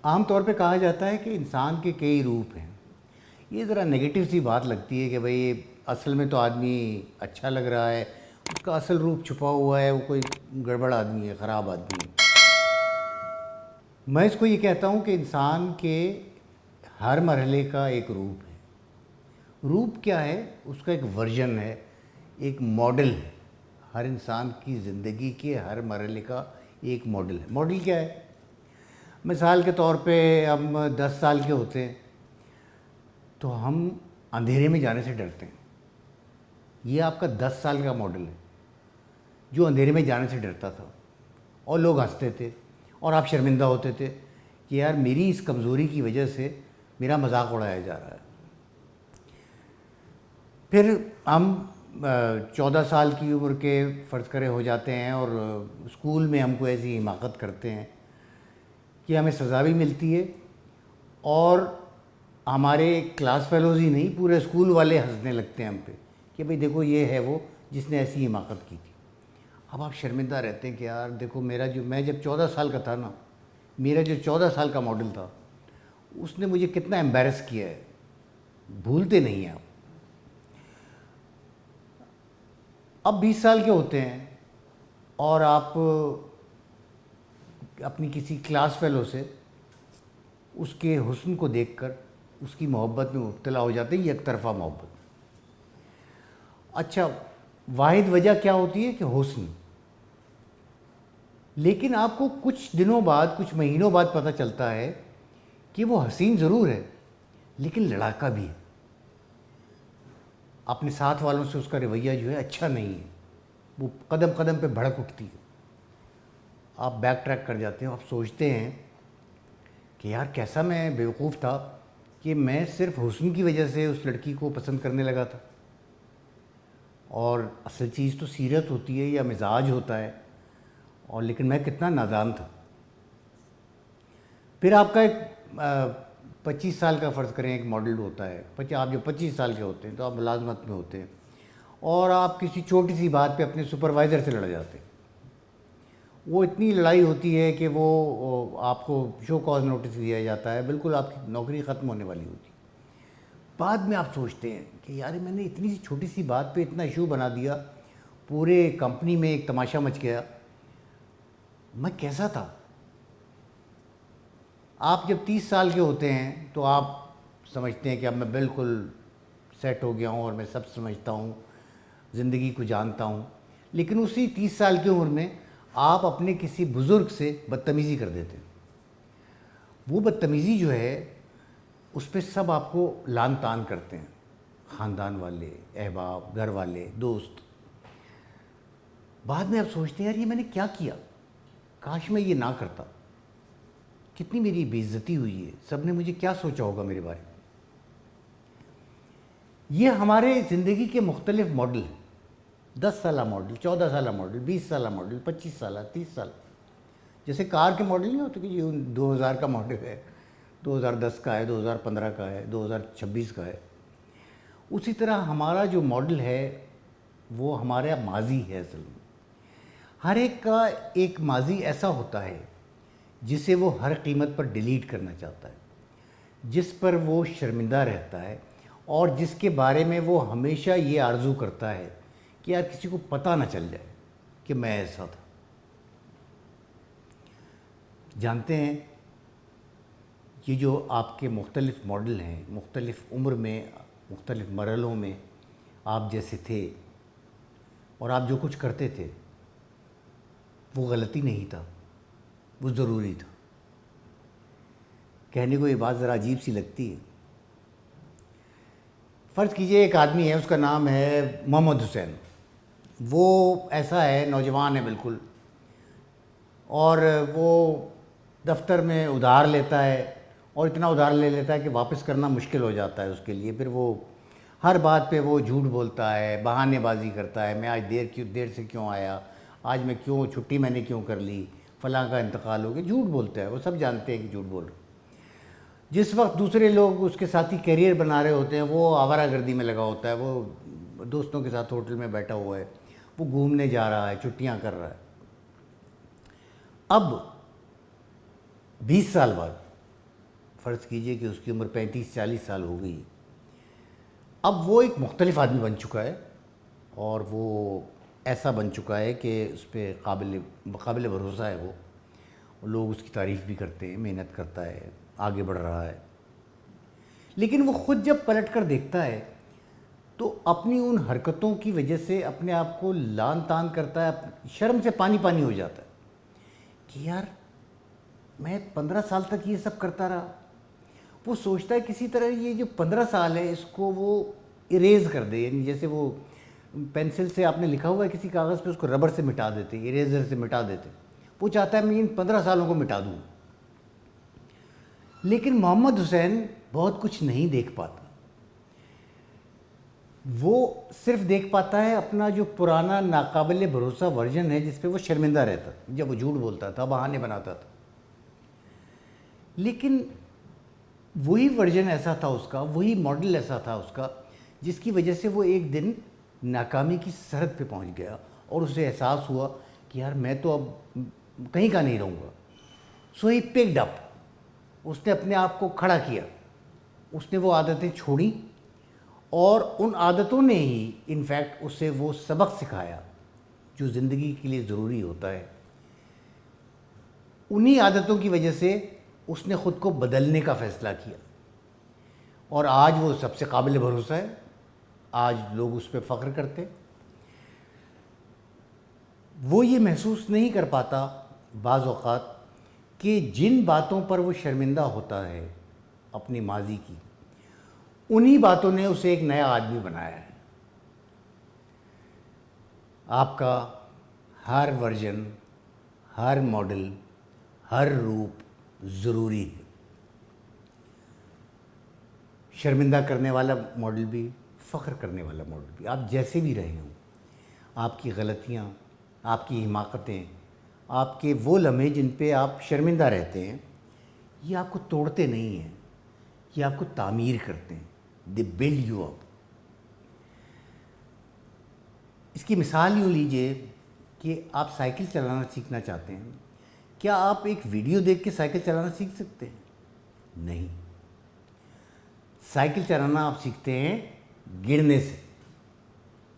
عام طور پہ کہا جاتا ہے کہ انسان کے کئی روپ ہیں. یہ ذرا نگیٹو سی بات لگتی ہے کہ بھئی اصل میں تو آدمی اچھا لگ رہا ہے، اس کا اصل روپ چھپا ہوا ہے، وہ کوئی گڑبڑ آدمی ہے، خراب آدمی ہے. میں اس کو یہ کہتا ہوں کہ انسان کے ہر مرحلے کا ایک روپ ہے. روپ کیا ہے؟ اس کا ایک ورژن ہے، ایک ماڈل ہے. ہر انسان کی زندگی کے ہر مرحلے کا ایک ماڈل ہے. ماڈل کیا ہے؟ مثال کے طور پہ ہم 10 سال کے ہوتے ہیں تو ہم اندھیرے میں جانے سے ڈرتے ہیں. یہ آپ کا 10 سال کا ماڈل ہے جو اندھیرے میں جانے سے ڈرتا تھا، اور لوگ ہنستے تھے اور آپ شرمندہ ہوتے تھے کہ یار میری اس کمزوری کی وجہ سے میرا مذاق اڑایا جا رہا ہے. پھر ہم 14 سال کی عمر کے فرض کرے ہو جاتے ہیں اور اسکول میں ہم کو ایسی حماقت کرتے ہیں کہ ہمیں سزا بھی ملتی ہے، اور ہمارے کلاس فیلوز ہی نہیں، پورے اسکول والے ہنسنے لگتے ہیں ہم پہ کہ بھئی دیکھو یہ ہے وہ جس نے ایسی حماقت کی تھی. اب آپ شرمندہ رہتے ہیں کہ یار دیکھو میں جب 14 سال کا تھا نا، میرا جو 14 سال کا ماڈل تھا اس نے مجھے کتنا ایمبیرس کیا ہے. بھولتے نہیں ہیں آپ. اب 20 سال کے ہوتے ہیں اور آپ اپنی کسی کلاس فیلو سے اس کے حسن کو دیکھ کر اس کی محبت میں مبتلا ہو جاتے ہیں، یک طرفہ محبت. اچھا، واحد وجہ کیا ہوتی ہے کہ حسن. لیکن آپ کو کچھ دنوں بعد، کچھ مہینوں بعد پتہ چلتا ہے کہ وہ حسین ضرور ہے لیکن لڑاکا بھی ہے. اپنے ساتھ والوں سے اس کا رویہ جو ہے اچھا نہیں ہے، وہ قدم قدم پہ بھڑک اٹھتی ہے. آپ بیک ٹریک کر جاتے ہیں، آپ سوچتے ہیں کہ یار کیسا میں بیوقوف تھا کہ میں صرف حسن کی وجہ سے اس لڑکی کو پسند کرنے لگا تھا، اور اصل چیز تو سیرت ہوتی ہے یا مزاج ہوتا ہے، اور لیکن میں کتنا نادان تھا. پھر آپ کا ایک 25 سال کا فرض کریں ایک ماڈل ہوتا ہے. آپ جو 25 سال کے ہوتے ہیں تو آپ ملازمت میں ہوتے ہیں اور آپ کسی چھوٹی سی بات پہ اپنے سپروائزر سے لڑ جاتے ہیں. وہ اتنی لڑائی ہوتی ہے کہ وہ آپ کو شو کاز نوٹس دیا جاتا ہے، بالکل آپ کی نوکری ختم ہونے والی ہوتی ہے. بعد میں آپ سوچتے ہیں کہ یار میں نے اتنی سی چھوٹی سی بات پہ اتنا ایشو بنا دیا، پورے کمپنی میں ایک تماشا مچ گیا، میں کیسا تھا. آپ جب 30 سال کے ہوتے ہیں تو آپ سمجھتے ہیں کہ اب میں بالکل سیٹ ہو گیا ہوں اور میں سب سمجھتا ہوں، زندگی کو جانتا ہوں. لیکن اسی 30 سال کی عمر میں آپ اپنے کسی بزرگ سے بدتمیزی کر دیتے ہیں. وہ بدتمیزی جو ہے اس پہ سب آپ کو لان تان کرتے ہیں، خاندان والے، احباب، گھر والے، دوست. بعد میں آپ سوچتے ہیں یار یہ میں نے کیا کیا، کاش میں یہ نہ کرتا. کتنی میری بے عزتی ہوئی ہے، سب نے مجھے کیا سوچا ہوگا میرے بارے میں. یہ ہمارے زندگی کے مختلف ماڈل ہیں. 10 سالہ ماڈل، 14 سالہ ماڈل، 20 سالہ ماڈل، 25 سالہ، 30 سال. جیسے کار کے ماڈل نہیں ہوتے کہ یہ 2000 کا ماڈل ہے، 2010 کا ہے، 2015 کا ہے، 2026 کا ہے. اسی طرح ہمارا جو ماڈل ہے وہ ہمارا ماضی ہے. اصل میں ہر ایک کا ایک ماضی ایسا ہوتا ہے جسے وہ ہر قیمت پر ڈیلیٹ کرنا چاہتا ہے، جس پر وہ شرمندہ رہتا ہے، اور جس کے بارے میں وہ ہمیشہ یہ آرزو کرتا ہے کہ یار کسی کو پتہ نہ چل جائے کہ میں ایسا تھا. جانتے ہیں یہ جو آپ کے مختلف ماڈل ہیں، مختلف عمر میں، مختلف مرحلوں میں آپ جیسے تھے اور آپ جو کچھ کرتے تھے وہ غلطی نہیں تھا، وہ ضروری تھا. کہنے کو یہ بات ذرا عجیب سی لگتی ہے. فرض کیجئے ایک آدمی ہے، اس کا نام ہے محمد حسین. وہ ایسا ہے، نوجوان ہے بالکل، اور وہ دفتر میں ادھار لیتا ہے، اور اتنا ادھار لے لیتا ہے کہ واپس کرنا مشکل ہو جاتا ہے اس کے لیے. پھر وہ ہر بات پہ وہ جھوٹ بولتا ہے، بہانے بازی کرتا ہے. میں آج دیر سے کیوں آیا، آج میں کیوں چھٹی میں نے کیوں کر لی، فلاں کا انتقال ہو گیا. جھوٹ بولتا ہے، وہ سب جانتے ہیں کہ جھوٹ بول رہا ہے. جس وقت دوسرے لوگ اس کے ساتھی کیریئر بنا رہے ہوتے ہیں وہ آوارہ گردی میں لگا ہوتا ہے، وہ دوستوں کے ساتھ ہوٹل میں بیٹھا ہوا ہے، وہ گھومنے جا رہا ہے، چھٹیاں کر رہا ہے. اب 20 سال بعد فرض کیجئے کہ اس کی عمر 35-40 سال ہو گئی، اب وہ ایک مختلف آدمی بن چکا ہے، اور وہ ایسا بن چکا ہے کہ اس پہ قابل بھروسہ ہے وہ، لوگ اس کی تعریف بھی کرتے ہیں، محنت کرتا ہے، آگے بڑھ رہا ہے. لیکن وہ خود جب پلٹ کر دیکھتا ہے تو اپنی ان حرکتوں کی وجہ سے اپنے آپ کو لان تان کرتا ہے، شرم سے پانی پانی ہو جاتا ہے کہ یار میں 15 سال تک یہ سب کرتا رہا. وہ سوچتا ہے کسی طرح یہ جو 15 سال ہے اس کو وہ اریز کر دے، یعنی جیسے وہ پینسل سے آپ نے لکھا ہوا ہے کسی کاغذ پہ، اس کو ربڑ سے مٹا دیتے، اریزر سے مٹا دیتے. وہ چاہتا ہے میں ان 15 سالوں کو مٹا دوں. لیکن محمد حسین بہت کچھ نہیں دیکھ پاتا. وہ صرف دیکھ پاتا ہے اپنا جو پرانا ناقابل بھروسہ ورژن ہے جس پہ وہ شرمندہ رہتا، جب وہ جھوٹ بولتا تھا، بہانے بناتا تھا. لیکن وہی ورژن ایسا تھا اس کا، وہی ماڈل ایسا تھا اس کا، جس کی وجہ سے وہ ایک دن ناکامی کی سرحد پہ پہنچ گیا اور اسے احساس ہوا کہ یار میں تو اب کہیں کا نہیں رہوں گا. سو ہی پکڈ اپ، اس نے اپنے آپ کو کھڑا کیا، اس نے وہ عادتیں چھوڑیں، اور ان عادتوں نے ہی انفیکٹ اسے وہ سبق سکھایا جو زندگی کے لیے ضروری ہوتا ہے. انہی عادتوں کی وجہ سے اس نے خود کو بدلنے کا فیصلہ کیا، اور آج وہ سب سے قابل بھروسہ ہے. آج لوگ اس پہ فخر کرتے. وہ یہ محسوس نہیں کر پاتا بعض اوقات کہ جن باتوں پر وہ شرمندہ ہوتا ہے اپنی ماضی کی، انہی باتوں نے اسے ایک نیا آدمی بنایا ہے. آپ کا ہر ورژن، ہر ماڈل، ہر روپ ضروری ہے. شرمندہ کرنے والا ماڈل بھی، فخر کرنے والا ماڈل بھی، آپ جیسے بھی رہے ہوں، آپ کی غلطیاں، آپ کی حماقتیں، آپ کے وہ لمحے جن پہ آپ شرمندہ رہتے ہیں، یہ آپ کو توڑتے نہیں ہیں، یہ آپ کو تعمیر کرتے ہیں. دے بلڈ یو اپ. اس کی مثال یوں لیجئے کہ آپ سائیکل چلانا سیکھنا چاہتے ہیں. کیا آپ ایک ویڈیو دیکھ کے سائیکل چلانا سیکھ سکتے ہیں؟ نہیں. سائیکل چلانا آپ سیکھتے ہیں گرنے سے،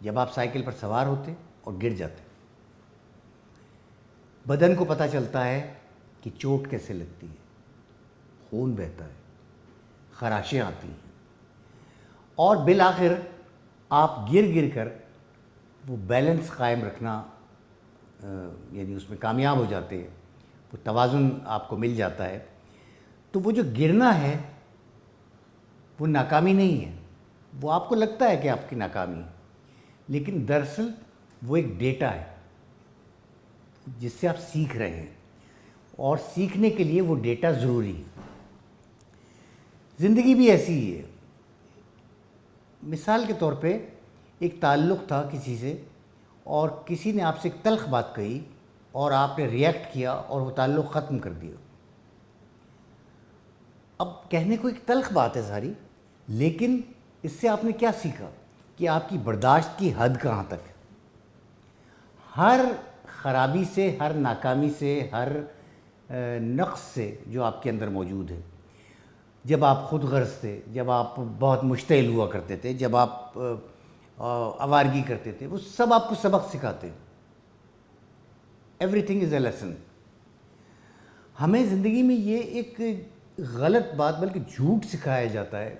جب آپ سائیکل پر سوار ہوتے اور گر جاتے. بدن کو پتہ چلتا ہے کہ چوٹ کیسے لگتی ہے، خون بہتا ہے، خراشیں آتی ہیں، اور بالآخر آپ گر گر کر وہ بیلنس قائم رکھنا، یعنی اس میں کامیاب ہو جاتے ہیں، وہ توازن آپ کو مل جاتا ہے. تو وہ جو گرنا ہے وہ ناکامی نہیں ہے. وہ آپ کو لگتا ہے کہ آپ کی ناکامی ہے، لیکن دراصل وہ ایک ڈیٹا ہے جس سے آپ سیکھ رہے ہیں، اور سیکھنے کے لیے وہ ڈیٹا ضروری ہے. زندگی بھی ایسی ہی ہے. مثال کے طور پہ ایک تعلق تھا کسی سے، اور کسی نے آپ سے ایک تلخ بات کہی اور آپ نے ریئیکٹ کیا اور وہ تعلق ختم کر دیا. اب کہنے کو ایک تلخ بات ہے ساری، لیکن اس سے آپ نے کیا سیکھا کہ آپ کی برداشت کی حد کہاں تک ہے. ہر خرابی سے، ہر ناکامی سے، ہر نقص سے جو آپ کے اندر موجود ہے، جب آپ خود غرض تھے، جب آپ بہت مشتعل ہوا کرتے تھے، جب آپ آوارگی کرتے تھے، وہ سب آپ کو سبق سکھاتے. Every thing is a lesson. ہمیں زندگی میں یہ ایک غلط بات بلکہ جھوٹ سکھایا جاتا ہے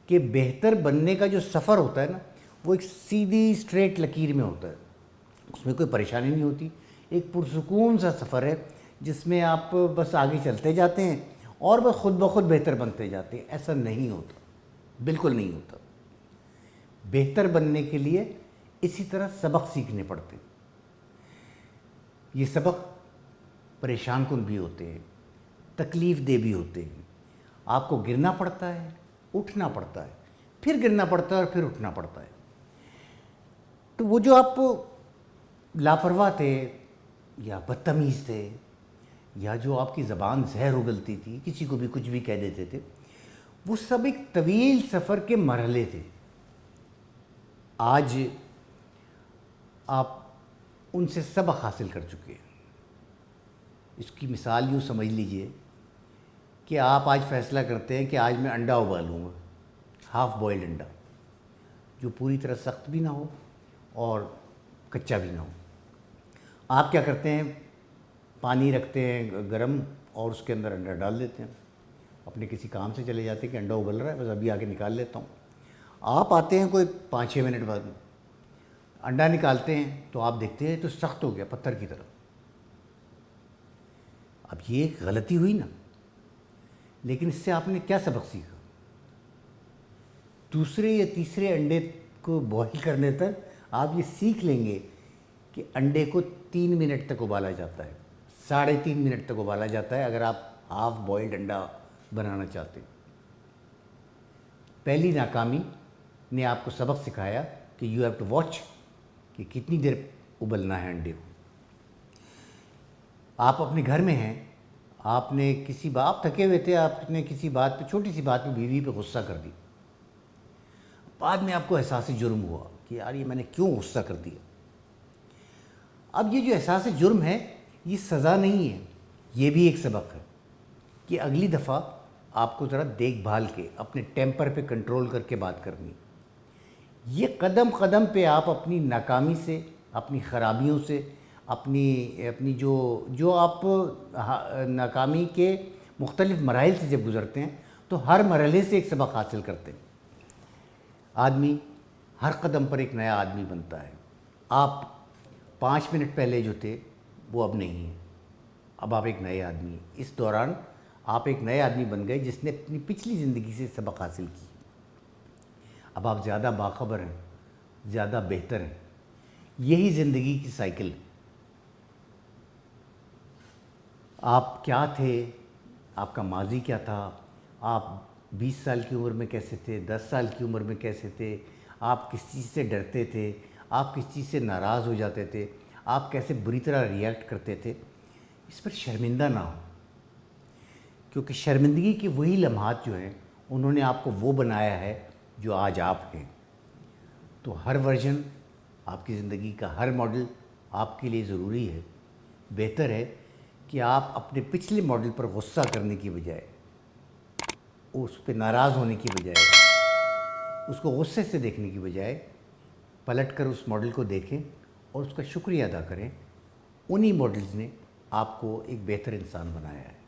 کہ بہتر بننے کا جو سفر ہوتا ہے نا، وہ ایک سیدھی اسٹریٹ لکیر میں ہوتا ہے، اس میں کوئی پریشانی نہیں ہوتی. ایک پرسکون سا سفر ہے جس میں آپ بس آگے چلتے جاتے ہیں اور وہ خود بخود بہتر بنتے جاتے ہیں. ایسا نہیں ہوتا، بالکل نہیں ہوتا. بہتر بننے کے لیے اسی طرح سبق سیکھنے پڑتے ہیں. یہ سبق پریشان کن بھی ہوتے ہیں، تکلیف دہ بھی ہوتے ہیں. آپ کو گرنا پڑتا ہے، اٹھنا پڑتا ہے، پھر گرنا پڑتا ہے اور پھر اٹھنا پڑتا ہے. تو وہ جو آپ لاپرواہ تھے یا بدتمیز تھے، یا جو آپ کی زبان زہر اگلتی تھی، کسی کو بھی کچھ بھی کہہ دیتے تھے، وہ سب ایک طویل سفر کے مرحلے تھے. آج آپ ان سے سبق حاصل کر چکے ہیں. اس کی مثال یوں سمجھ لیجئے کہ آپ آج فیصلہ کرتے ہیں کہ آج میں انڈا ابالوں گا، ہاف بوائلڈ انڈا، جو پوری طرح سخت بھی نہ ہو اور کچا بھی نہ ہو۔ آپ کیا کرتے ہیں، پانی رکھتے ہیں گرم اور اس کے اندر انڈا ڈال دیتے ہیں، اپنے کسی کام سے چلے جاتے ہیں کہ انڈا ابل رہا ہے، بس ابھی آ کے نکال لیتا ہوں۔ آپ آتے ہیں کوئی 5-6 منٹ بعد، انڈا نکالتے ہیں تو آپ دیکھتے ہیں تو سخت ہو گیا پتھر کی طرح۔ اب یہ ایک غلطی ہوئی نا، لیکن اس سے آپ نے کیا سبق سیکھا؟ دوسرے یا تیسرے انڈے کو بوائل کرنے تک آپ یہ سیکھ لیں گے کہ انڈے کو 3 منٹ تک ابالا جاتا ہے، 3.5 منٹ تک ابالا جاتا ہے اگر آپ ہاف بوائلڈ انڈا بنانا چاہتے ہیں۔ پہلی ناکامی نے آپ کو سبق سکھایا کہ یو ہیو ٹو واچ کہ کتنی دیر ابلنا ہے انڈے کو۔ آپ اپنے گھر میں ہیں، آپ نے آپ تھکے ہوئے تھے، آپ نے کسی بات پہ، چھوٹی سی بات پہ بیوی پہ غصہ کر دی، بعد میں آپ کو احساس جرم ہوا کہ یار یہ میں نے کیوں غصہ کر دیا۔ اب یہ جو احساس جرم ہے یہ سزا نہیں ہے، یہ بھی ایک سبق ہے کہ اگلی دفعہ آپ کو ذرا دیکھ بھال کے اپنے ٹیمپر پہ کنٹرول کر کے بات کرنی۔ یہ قدم قدم پہ آپ اپنی ناکامی سے، اپنی خرابیوں سے، اپنی جو آپ ناکامی کے مختلف مراحل سے جب گزرتے ہیں تو ہر مرحلے سے ایک سبق حاصل کرتے ہیں۔ آدمی ہر قدم پر ایک نیا آدمی بنتا ہے۔ آپ 5 منٹ پہلے جو تھے وہ اب نہیں ہیں، اب آپ ایک نئے آدمی ہیں۔ اس دوران آپ ایک نئے آدمی بن گئے جس نے اپنی پچھلی زندگی سے سبق حاصل کی۔ اب آپ زیادہ باخبر ہیں، زیادہ بہتر ہیں۔ یہی زندگی کی سائیکل ہے۔ آپ کیا تھے، آپ کا ماضی کیا تھا، آپ 20 سال کی عمر میں کیسے تھے، 10 سال کی عمر میں کیسے تھے، آپ کس چیز سے ڈرتے تھے، آپ کس چیز سے ناراض ہو جاتے تھے، آپ کیسے بری طرح ریئیکٹ کرتے تھے، اس پر شرمندہ نہ ہو، کیونکہ شرمندگی کے وہی لمحات جو ہیں انہوں نے آپ کو وہ بنایا ہے جو آج آپ ہیں۔ تو ہر ورژن، آپ کی زندگی کا ہر ماڈل آپ کے لیے ضروری ہے۔ بہتر ہے کہ آپ اپنے پچھلے ماڈل پر غصہ کرنے کی بجائے، اس پہ ناراض ہونے کی بجائے، اس کو غصے سے دیکھنے کی بجائے پلٹ کر اس ماڈل کو دیکھیں اور اس کا شکریہ ادا کریں۔ انہی ماڈلز نے آپ کو ایک بہتر انسان بنایا ہے۔